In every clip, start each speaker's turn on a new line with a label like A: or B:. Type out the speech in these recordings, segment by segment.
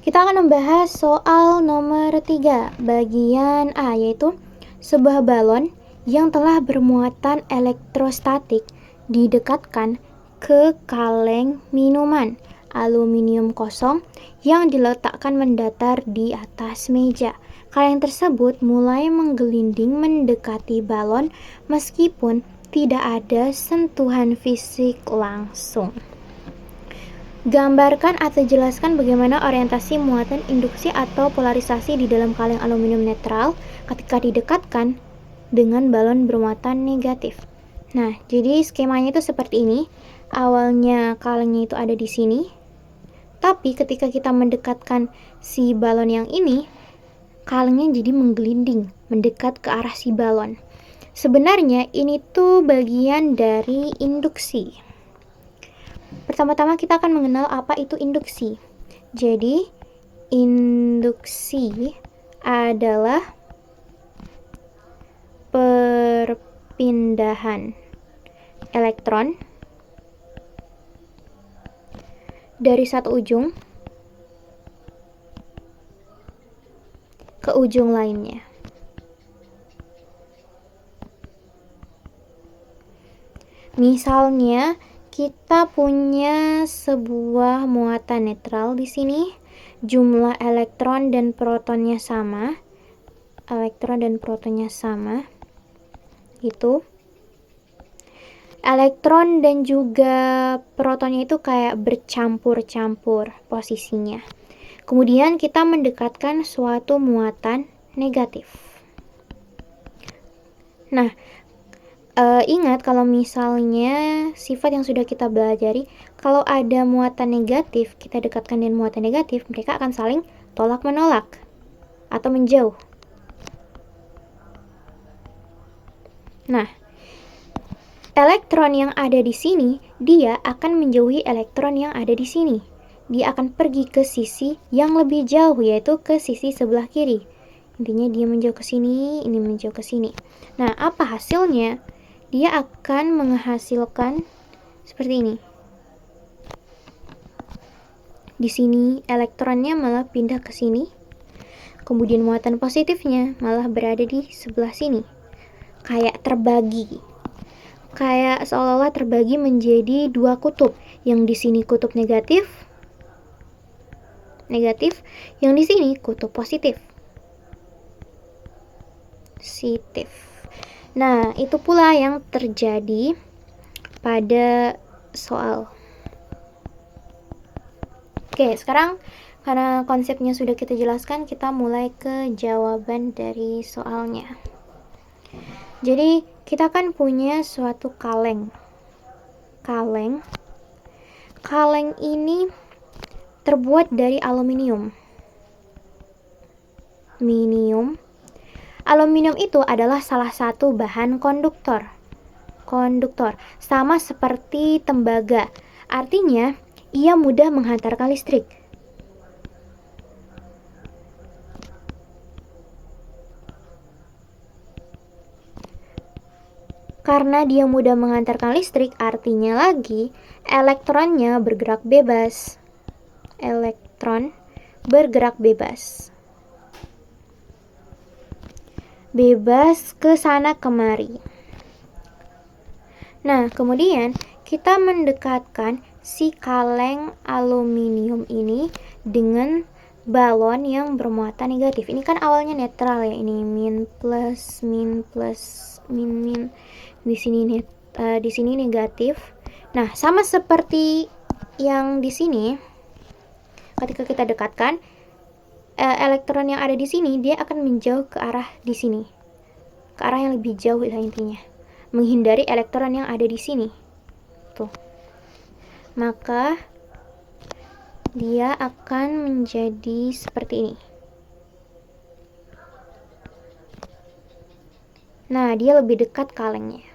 A: Kita akan membahas soal nomor 3, bagian A, yaitu sebuah balon yang telah bermuatan elektrostatik didekatkan ke kaleng minuman aluminium kosong yang diletakkan mendatar di atas meja. Kaleng tersebut mulai menggelinding mendekati balon meskipun tidak ada sentuhan fisik langsung. Gambarkan atau jelaskan bagaimana orientasi muatan induksi atau polarisasi di dalam kaleng aluminium netral ketika didekatkan dengan balon bermuatan negatif. Nah, jadi skemanya itu seperti ini. Awalnya kalengnya itu ada di sini, tapi ketika kita mendekatkan si balon yang ini, kalengnya jadi menggelinding, mendekat ke arah si balon. Sebenarnya ini tuh bagian dari induksi. Pertama-tama kita akan mengenal apa itu induksi. Jadi, induksi adalah perpindahan elektron dari satu ujung ke ujung lainnya. Misalnya, kita punya sebuah muatan netral di sini, jumlah elektron dan protonnya sama. Itu elektron dan juga protonnya itu kayak bercampur-campur posisinya. Kemudian kita mendekatkan suatu muatan negatif. Nah, ingat kalau misalnya sifat yang sudah kita pelajari, kalau ada muatan negatif, kita dekatkan dengan muatan negatif, mereka akan saling tolak-menolak atau menjauh. Nah, elektron yang ada di sini, dia akan menjauhi elektron yang ada di sini. Dia akan pergi ke sisi yang lebih jauh, yaitu ke sisi sebelah kiri. Intinya dia menjauh ke sini, ini menjauh ke sini. Nah, apa hasilnya? Dia akan menghasilkan seperti ini. Di sini elektronnya malah pindah ke sini. Kemudian muatan positifnya malah berada di sebelah sini. Kayak terbagi. Kayak seolah-olah terbagi menjadi dua kutub. Yang di sini kutub negatif, yang di sini kutub positif. Nah, itu pula yang terjadi pada soal. Oke, sekarang karena konsepnya sudah kita jelaskan, kita mulai ke jawaban dari soalnya. Jadi, kita kan punya suatu kaleng. Kaleng ini terbuat dari aluminium. Aluminium itu adalah salah satu bahan konduktor, sama seperti tembaga. Artinya, ia mudah menghantarkan listrik. Karena dia mudah menghantarkan listrik, artinya lagi elektronnya bergerak bebas. Bebas ke sana kemari. Nah, kemudian kita mendekatkan si kaleng aluminium ini dengan balon yang bermuatan negatif. Ini kan awalnya netral ya, ini min plus. Di sini negatif. Nah, sama seperti yang di sini, ketika kita dekatkan, elektron yang ada di sini dia akan menjauh ke arah di sini, ke arah yang lebih jauh lah intinya, menghindari elektron yang ada di sini. Tuh. Maka dia akan menjadi seperti ini. Nah, dia lebih dekat kalengnya.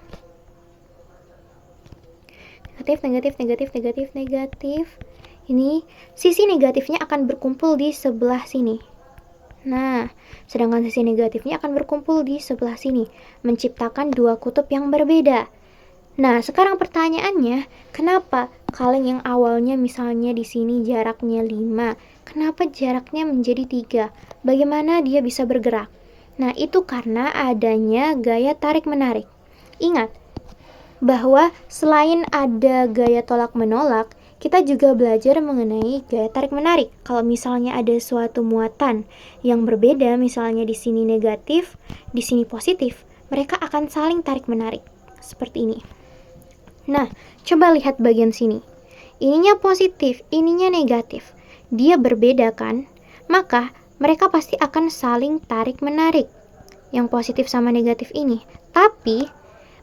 A: Negatif. Ini sisi negatifnya akan berkumpul di sebelah sini. Nah, sedangkan sisi negatifnya akan berkumpul di sebelah sini, menciptakan dua kutub yang berbeda. Nah, sekarang pertanyaannya, kenapa kaleng yang awalnya misalnya di sini jaraknya 5, kenapa jaraknya menjadi 3? Bagaimana dia bisa bergerak? Nah, itu karena adanya gaya tarik-menarik. Ingat bahwa selain ada gaya tolak-menolak, kita juga belajar mengenai gaya tarik-menarik. Kalau misalnya ada suatu muatan yang berbeda, misalnya di sini negatif, di sini positif, mereka akan saling tarik-menarik. Seperti ini. Nah, coba lihat bagian sini. Ininya positif, ininya negatif. Dia berbeda kan? Maka mereka pasti akan saling tarik-menarik. Yang positif sama negatif ini. Tapi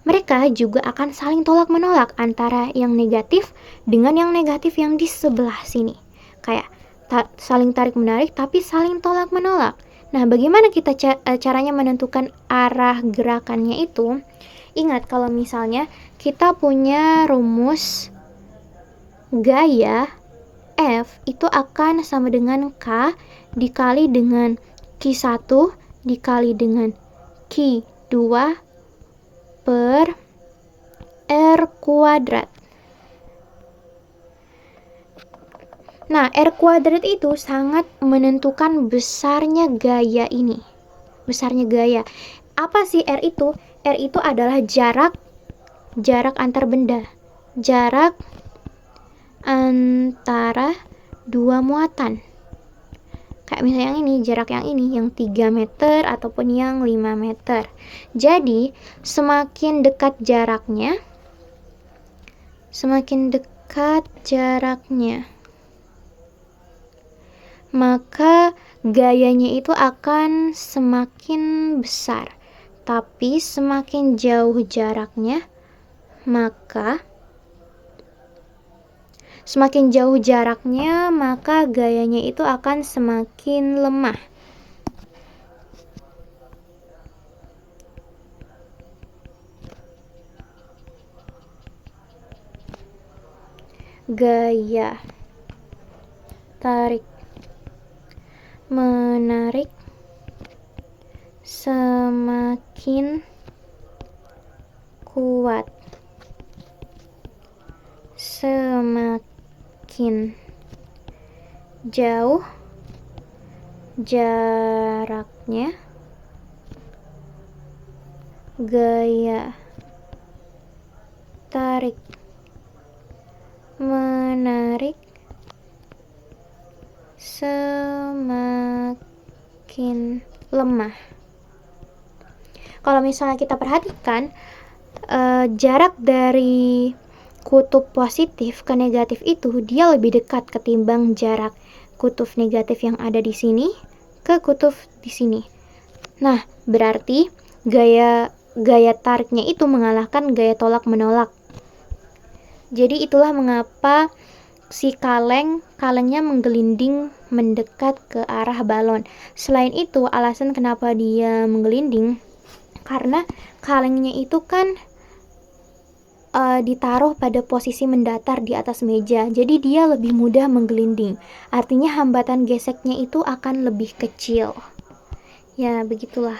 A: mereka juga akan saling tolak-menolak antara yang negatif dengan yang negatif yang di sebelah sini. Kayak saling tarik-menarik tapi saling tolak-menolak. Nah, bagaimana kita caranya menentukan arah gerakannya itu? Ingat kalau misalnya kita punya rumus gaya F itu akan sama dengan K dikali dengan Q1 dikali dengan Q2 per R kuadrat. Nah, R kuadrat itu sangat menentukan besarnya gaya ini. Besarnya gaya. Apa sih R itu? R itu adalah jarak antar benda. Jarak antara dua muatan. Kayak misalnya yang ini, jarak yang ini, yang 3 meter ataupun yang 5 meter. Jadi, semakin dekat jaraknya, maka gayanya itu akan semakin besar. Tapi semakin jauh jaraknya, maka gayanya itu akan semakin lemah. Gaya tarik menarik semakin kuat, semakin jauh jaraknya, gaya tarik menarik semakin lemah. Kalau misalnya kita perhatikan jarak dari kutub positif ke negatif itu dia lebih dekat ketimbang jarak kutub negatif yang ada di sini ke kutub di sini. Nah, berarti gaya tariknya itu mengalahkan gaya tolak-menolak. Jadi itulah mengapa si kalengnya menggelinding mendekat ke arah balon. Selain itu, alasan kenapa dia menggelinding karena kalengnya itu kan ditaruh pada posisi mendatar di atas meja, jadi dia lebih mudah menggelinding. Artinya hambatan geseknya itu akan lebih kecil. Ya, begitulah.